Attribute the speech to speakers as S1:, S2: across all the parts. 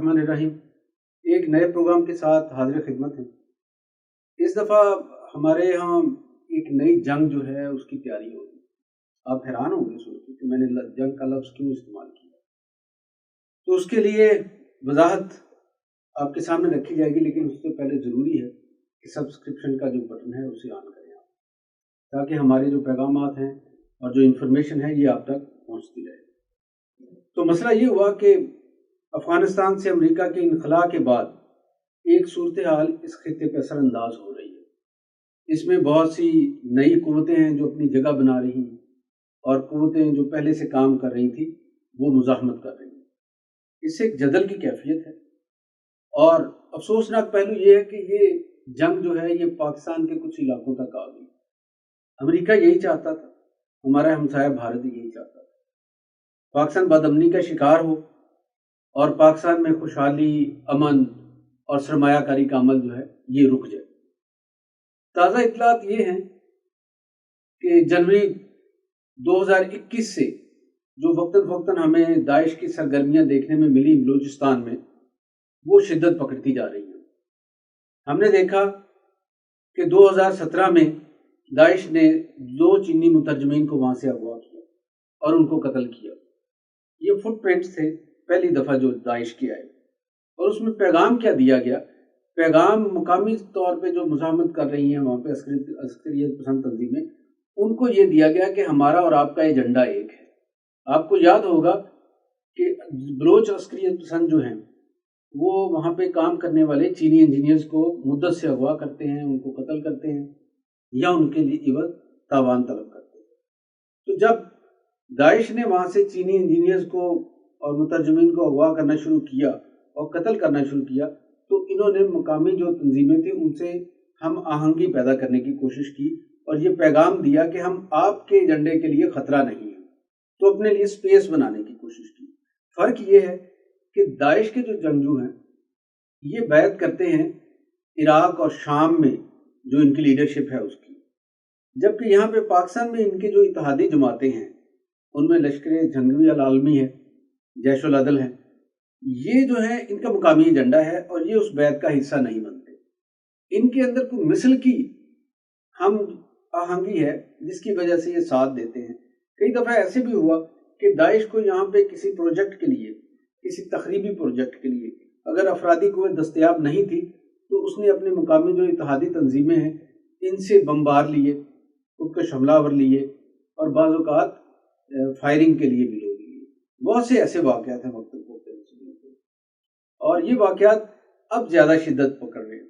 S1: الرحمن الرحیم، ایک نئے پروگرام کے ساتھ حاضر خدمت ہیں۔ اس دفعہ ہمارے یہاں ایک نئی جنگ جو ہے اس کی تیاری ہوگی۔ آپ حیران ہوں گے سن کے کہ میں نے جنگ کا لفظ کیوں استعمال کیا۔ تو اس کے لیے وضاحت آپ کے سامنے رکھی جائے گی، لیکن اس سے پہلے ضروری ہے کہ سبسکرپشن کا جو بٹن ہے اسے آن کریں آپ، تاکہ ہمارے جو پیغامات ہیں اور جو انفارمیشن ہے یہ آپ تک پہنچتی رہے۔ تو مسئلہ یہ ہوا کہ افغانستان سے امریکہ کے انخلاء کے بعد ایک صورتحال اس خطے پہ اثر انداز ہو رہی ہے۔ اس میں بہت سی نئی قوتیں ہیں جو اپنی جگہ بنا رہی ہیں، اور قوتیں جو پہلے سے کام کر رہی تھیں وہ مزاحمت کر رہی ہیں۔ اس سے ایک جدل کی کیفیت ہے، اور افسوسناک پہلو یہ ہے کہ یہ جنگ جو ہے یہ پاکستان کے کچھ علاقوں تک آ گئی۔ امریکہ یہی چاہتا تھا، ہمارا ہمسایہ بھارت یہی چاہتا تھا، پاکستان بدامنی کا شکار ہو اور پاکستان میں خوشحالی، امن اور سرمایہ کاری کا عمل جو ہے یہ رک جائے۔ تازہ اطلاعات یہ ہیں کہ جنوری 2021 سے جو وقتاً فوقتاً ہمیں داعش کی سرگرمیاں دیکھنے میں ملی بلوچستان میں، وہ شدت پکڑتی جا رہی ہیں۔ ہم نے دیکھا کہ 2017 میں داعش نے 2 چینی مترجمین کو وہاں سے اغوا کیا اور ان کو قتل کیا۔ یہ فٹ پرنٹس تھے پہلی دفعہ جو داعش کے آئے، اور اس میں پیغام کیا دیا گیا؟ پیغام مقامی طور پہ جو مزاحمت کر رہی ہیں وہاں پہ عسکریت پسند تنظیمیں، ان کو یہ دیا گیا کہ ہمارا اور آپ کا ایجنڈا ایک ہے۔ آپ کو یاد ہوگا کہ بلوچ عسکریت پسند جو ہیں وہ وہاں پہ کام کرنے والے چینی انجینئرز کو مدت سے اغوا کرتے ہیں، ان کو قتل کرتے ہیں یا ان کے لیے عوض تاوان طلب کرتے ہیں۔ تو جب داعش نے وہاں سے چینی انجینئرز کو اور مترجمین کو اغوا کرنا شروع کیا اور قتل کرنا شروع کیا، تو انہوں نے مقامی جو تنظیمیں تھیں ان سے ہم آہنگی پیدا کرنے کی کوشش کی اور یہ پیغام دیا کہ ہم آپ کے ایجنڈے کے لیے خطرہ نہیں ہیں، تو اپنے لیے سپیس بنانے کی کوشش کی۔ فرق یہ ہے کہ داعش کے جو جنگجو ہیں یہ بیعت کرتے ہیں عراق اور شام میں جو ان کی لیڈرشپ ہے اس کی، جبکہ یہاں پہ پاکستان میں ان کے جو اتحادی جماعتیں ہیں ان میں لشکر جھنگوی العالمی ہے، جیش العدل ہے، یہ جو ہے ان کا مقامی ایجنڈا ہے اور یہ اس بیعت کا حصہ نہیں بنتے۔ ان کے اندر کوئی مثل کی ہم آہنگی ہے جس کی وجہ سے یہ ساتھ دیتے ہیں۔ کئی دفعہ ایسے بھی ہوا کہ داعش کو یہاں پہ کسی پروجیکٹ کے لیے، کسی تخریبی پروجیکٹ کے لیے اگر افرادی قوت دستیاب نہیں تھی تو اس نے اپنے مقامی جو اتحادی تنظیمیں ہیں ان سے بمبار لیے، خودکش حملہ آور لیے، اور بعض اوقات فائرنگ کے لیے بھی لوگ لیے۔ بہت سے ایسے واقعات ہیں وقت اور یہ واقعات اب زیادہ شدت پکڑ رہے ہیں۔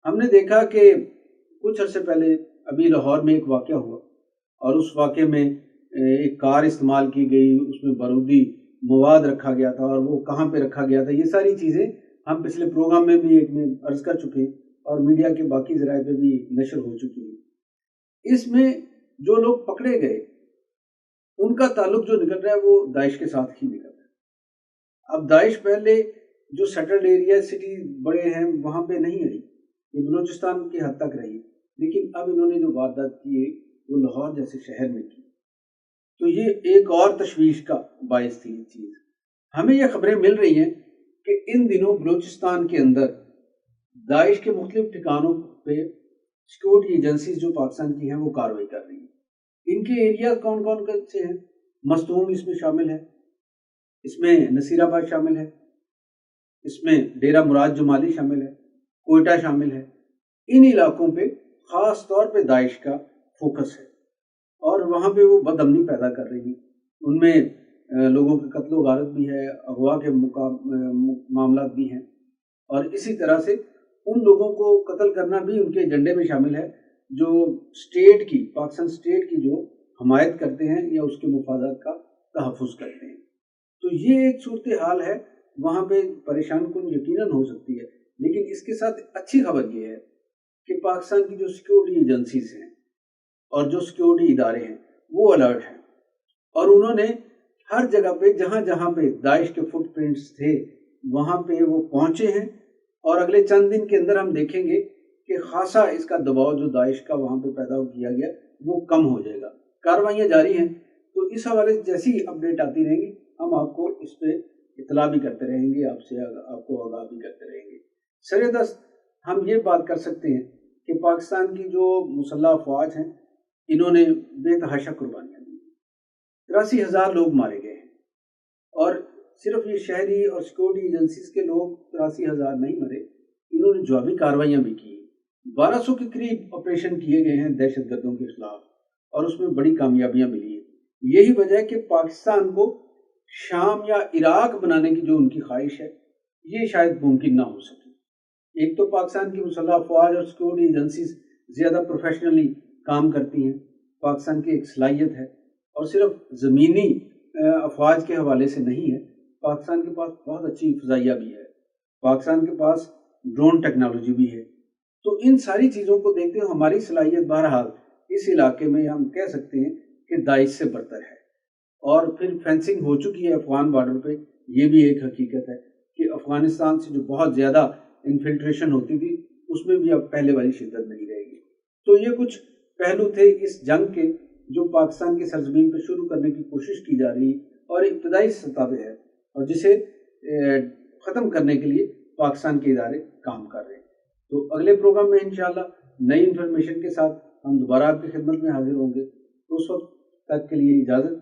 S1: ہم نے دیکھا کہ کچھ عرصے پہلے ابھی لاہور میں ایک واقعہ ہوا، اور اس واقعے میں ایک کار استعمال کی گئی، اس میں بارودی مواد رکھا گیا تھا، اور وہ کہاں پہ رکھا گیا تھا یہ ساری چیزیں ہم پچھلے پروگرام میں بھی ایک میں عرض کر چکے ہیں اور میڈیا کے باقی ذرائع پہ بھی نشر ہو چکی ہے۔ اس میں جو لوگ پکڑے گئے ان کا تعلق جو نکل رہا ہے وہ داعش کے ساتھ ہی نکل رہا ہے۔ اب داعش پہلے جو سیٹلڈ ایریا سٹی بڑے ہیں وہاں پہ نہیں رہی، یہ بلوچستان کی حد تک رہی، لیکن اب انہوں نے جو واردات کی ہے وہ لاہور جیسے شہر میں کی، تو یہ ایک اور تشویش کا باعث تھی یہ چیز۔ ہمیں یہ خبریں مل رہی ہیں کہ ان دنوں بلوچستان کے اندر داعش کے مختلف ٹھکانوں پہ سیکورٹی ایجنسیز جو پاکستان کی ہیں وہ کارروائی کر رہی ہیں۔ ان کے ایریاز کون کون سے ہیں؟ مستوم اس میں شامل ہے، اس میں نصیر آباد شامل ہے، اس میں ڈیرہ مراد جمالی شامل ہے، کوئٹہ شامل ہے۔ ان علاقوں پہ خاص طور پہ داعش کا فوکس ہے، اور وہاں پہ وہ بد امنی پیدا کر رہی ہے۔ ان میں لوگوں کے قتل و غارت بھی ہے، اغوا کے معاملات بھی ہیں، اور اسی طرح سے ان لوگوں کو قتل کرنا بھی ان کے ایجنڈے میں شامل ہے جو اسٹیٹ کی، پاکستان اسٹیٹ کی جو حمایت کرتے ہیں یا اس کے مفادات کا تحفظ کرتے ہیں۔ تو یہ ایک صورتحال ہے، وہاں پہ پریشان کن یقیناً ہو سکتی ہے، لیکن اس کے ساتھ اچھی خبر یہ ہے کہ پاکستان کی جو سیکورٹی ایجنسیز ہیں اور جو سیکورٹی ادارے ہیں وہ الرٹ ہیں، اور انہوں نے ہر جگہ پہ جہاں جہاں پہ داعش کے فٹ پرنٹس تھے وہاں پہ وہ پہنچے ہیں، اور اگلے چند دن کے اندر ہم دیکھیں گے کہ خاصا اس کا دباؤ جو داعش کا وہاں پہ پیدا کیا گیا وہ کم ہو جائے گا۔ کاروائیاں جاری ہیں، تو اس حوالے سے جیسی اپڈیٹ آتی رہیں گی ہم آپ کو اس پہ اطلاع بھی کرتے رہیں گے، آپ کو آگاہ بھی کرتے رہیں گے۔ سر دست ہم یہ بات کر سکتے ہیں کہ پاکستان کی جو مسلح افواج ہیں انہوں نے بے تحاشا قربانیاں دی، 83,000 لوگ مارے گئے ہیں، اور صرف یہ شہری اور سیکورٹی ایجنسیز کے لوگ 83,000 نہیں مرے، انہوں نے جوابی کارروائیاں بھی کی، 1200 کے قریب آپریشن کیے گئے ہیں دہشت گردوں کے خلاف، اور اس میں بڑی کامیابیاں ملی ہیں۔ یہی وجہ ہے کہ پاکستان کو شام یا عراق بنانے کی جو ان کی خواہش ہے یہ شاید ممکن نہ ہو سکے۔ ایک تو پاکستان کی مسلح افواج اور سیکورٹی ایجنسیز زیادہ پروفیشنلی کام کرتی ہیں، پاکستان کی ایک صلاحیت ہے، اور صرف زمینی افواج کے حوالے سے نہیں ہے، پاکستان کے پاس بہت اچھی فضائیہ بھی ہے، پاکستان کے پاس ڈرون ٹیکنالوجی بھی ہے۔ تو ان ساری چیزوں کو دیکھتے ہوئے ہماری صلاحیت بہرحال اس علاقے میں ہم کہہ سکتے ہیں کہ داعش سے برتر ہے، اور پھر فینسنگ ہو چکی ہے افغان بارڈر پہ، یہ بھی ایک حقیقت ہے کہ افغانستان سے جو بہت زیادہ انفلٹریشن ہوتی تھی اس میں بھی اب پہلے والی شدت نہیں رہے گی۔ تو یہ کچھ پہلو تھے اس جنگ کے جو پاکستان کی سرزمین پہ شروع کرنے کی کوشش کی جا رہی ہے اور ابتدائی سطح پہ ہے، اور جسے ختم کرنے کے لیے پاکستان کے ادارے کام کر رہے ہیں۔ تو اگلے پروگرام میں انشاءاللہ نئی انفارمیشن کے ساتھ ہم دوبارہ آپ کی خدمت میں حاضر ہوں گے۔ تو اس وقت تک کے لیے اجازت۔